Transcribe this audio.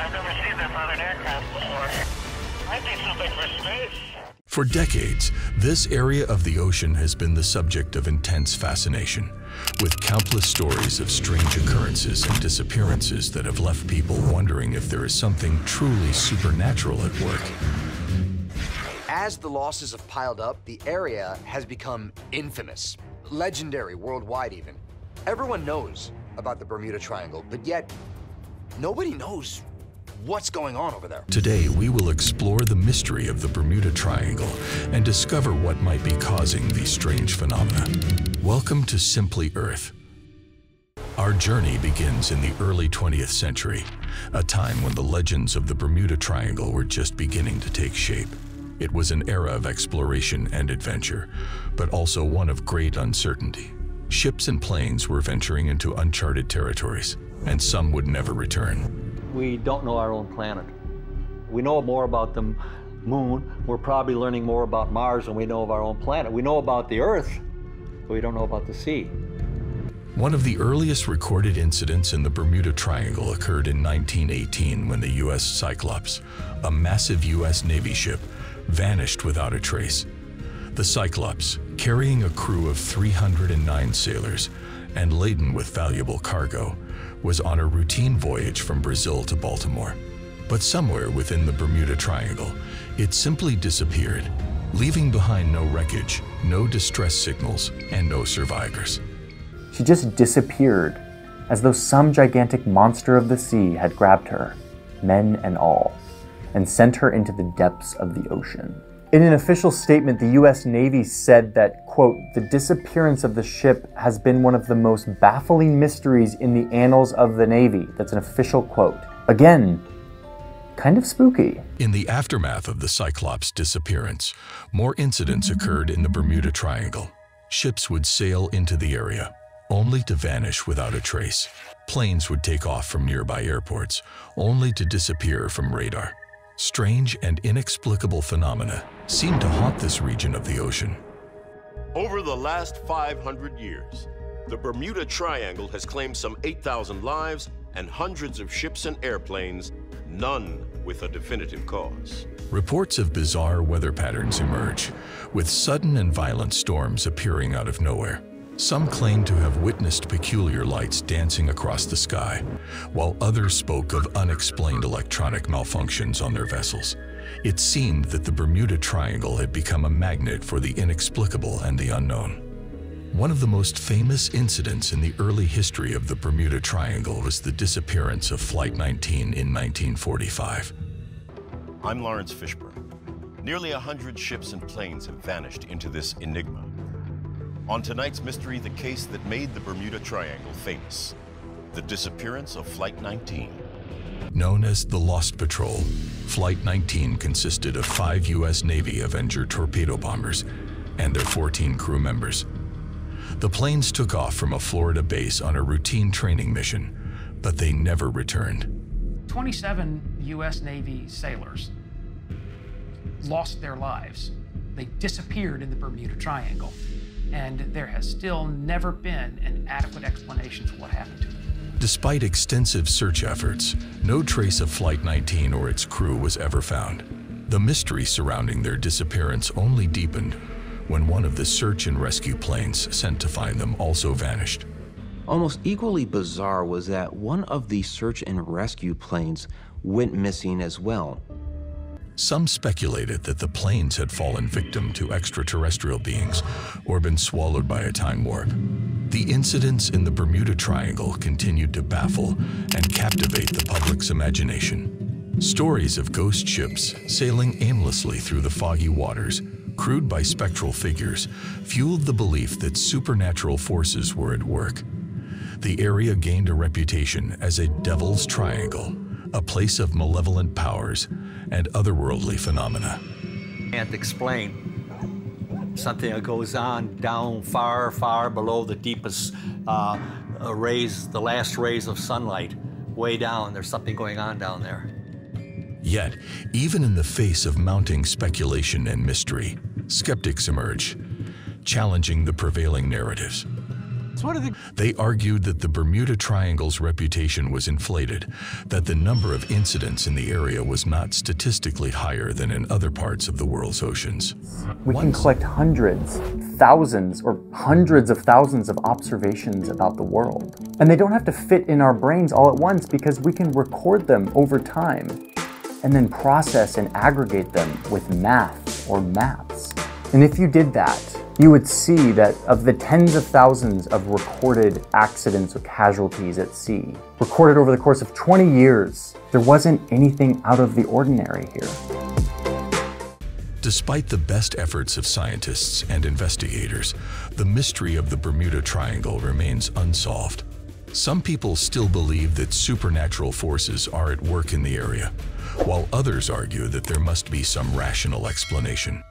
I've never seen this on an aircraft before. Might be something for space. For decades, this area of the ocean has been the subject of intense fascination, with countless stories of strange occurrences and disappearances that have left people wondering if there is something truly supernatural at work. As the losses have piled up, the area has become infamous, legendary worldwide even. Everyone knows about the Bermuda Triangle, but yet nobody knows what's going on over there. Today, we will explore the mystery of the Bermuda Triangle and discover what might be causing these strange phenomena. Welcome to Simply Earth. Our journey begins in the early 20th century, a time when the legends of the Bermuda Triangle were just beginning to take shape. It was an era of exploration and adventure, but also one of great uncertainty. Ships and planes were venturing into uncharted territories, and some would never return. We don't know our own planet. We know more about the moon. We're probably learning more about Mars than we know of our own planet. We know about the Earth, but we don't know about the sea. One of the earliest recorded incidents in the Bermuda Triangle occurred in 1918 when the U.S. Cyclops, a massive U.S. Navy ship, vanished without a trace. The Cyclops, carrying a crew of 309 sailors and laden with valuable cargo, was on a routine voyage from Brazil to Baltimore. But somewhere within the Bermuda Triangle, it simply disappeared, leaving behind no wreckage, no distress signals, and no survivors. She just disappeared, as though some gigantic monster of the sea had grabbed her, men and all, and sent her into the depths of the ocean. In an official statement, the U.S. Navy said that, quote, "the disappearance of the ship has been one of the most baffling mysteries in the annals of the Navy." That's an official quote. Again, kind of spooky. In the aftermath of the Cyclops' disappearance, more incidents occurred in the Bermuda Triangle. Ships would sail into the area, only to vanish without a trace. Planes would take off from nearby airports, only to disappear from radar. Strange and inexplicable phenomena seem to haunt this region of the ocean. Over the last 500 years, the Bermuda Triangle has claimed some 8,000 lives and hundreds of ships and airplanes, none with a definitive cause. Reports of bizarre weather patterns emerge, with sudden and violent storms appearing out of nowhere. Some claim to have witnessed peculiar lights dancing across the sky, while others spoke of unexplained electronic malfunctions on their vessels. It seemed that the Bermuda Triangle had become a magnet for the inexplicable and the unknown. One of the most famous incidents in the early history of the Bermuda Triangle was the disappearance of Flight 19 in 1945. I'm Lawrence Fishburne. Nearly 100 ships and planes have vanished into this enigma. On tonight's mystery, the case that made the Bermuda Triangle famous, the disappearance of Flight 19. Known as the Lost Patrol, Flight 19 consisted of 5 U.S. Navy Avenger torpedo bombers and their 14 crew members. The planes took off from a Florida base on a routine training mission, but they never returned. 27 U.S. Navy sailors lost their lives. They disappeared in the Bermuda Triangle, and there has still never been an adequate explanation for what happened to them. Despite extensive search efforts, no trace of Flight 19 or its crew was ever found. The mystery surrounding their disappearance only deepened when one of the search and rescue planes sent to find them also vanished. Almost equally bizarre was that one of the search and rescue planes went missing as well. Some speculated that the planes had fallen victim to extraterrestrial beings or been swallowed by a time warp. The incidents in the Bermuda Triangle continued to baffle and captivate the public's imagination. Stories of ghost ships sailing aimlessly through the foggy waters, crewed by spectral figures, fueled the belief that supernatural forces were at work. The area gained a reputation as a Devil's Triangle, a place of malevolent powers and otherworldly phenomena. Can't explain something that goes on down far, far below the deepest rays, the last rays of sunlight, way down. There's something going on down there. Yet, even in the face of mounting speculation and mystery, skeptics emerge, challenging the prevailing narratives. They argued that the Bermuda Triangle's reputation was inflated, that the number of incidents in the area was not statistically higher than in other parts of the world's oceans. We can collect hundreds, thousands, or hundreds of thousands of observations about the world. And they don't have to fit in our brains all at once because we can record them over time and then process and aggregate them with math or maps. And if you did that, you would see that of the tens of thousands of recorded accidents or casualties at sea, recorded over the course of 20 years, there wasn't anything out of the ordinary here. Despite the best efforts of scientists and investigators, the mystery of the Bermuda Triangle remains unsolved. Some people still believe that supernatural forces are at work in the area, while others argue that there must be some rational explanation.